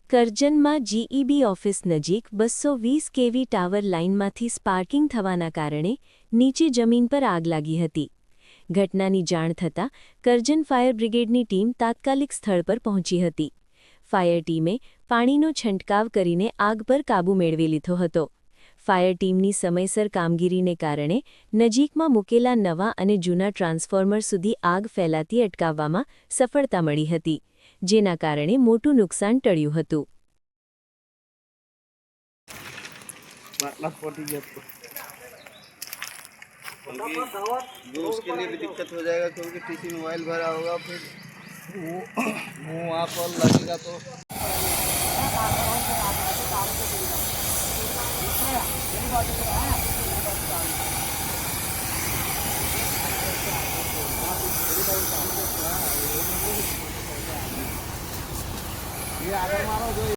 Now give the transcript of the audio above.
કરજણમાં GEB office નજીક 220 કેવી tower લાઇનમાંથી સ્પાર્કિંગ થવાના કારણે નીચે જમીન પર આગ લાગી હતી. ઘટનાની જાણ થતાં કરજણ ફાયર બ્રિગેડની ટીમ તાત્કાલિક સ્થળ પર પહોંચી હતી. ફાયર ટીમે પાણીનો છંટકાવ કરીને આગ પર કાબૂ મેળવી લીધો હતો. ફાયર ટીમની સમયસર કામગીરીને કારણે નજીકમાં મૂકેલા નવા અને જૂના ટ્રાન્સફોર્મર સુધી આગ ફેલાતી અટકાવવામાં સફળતા મળી હતી, જેના કારણે મોટું નુકસાન ટળ્યું હતું. जो उसके लिए भी दिक्कत हो जाएगा क्योंकि टीसी मोबाइल भरा होगा, फिर वो वहाँ पर लगेगा तो ये आगे मारो जो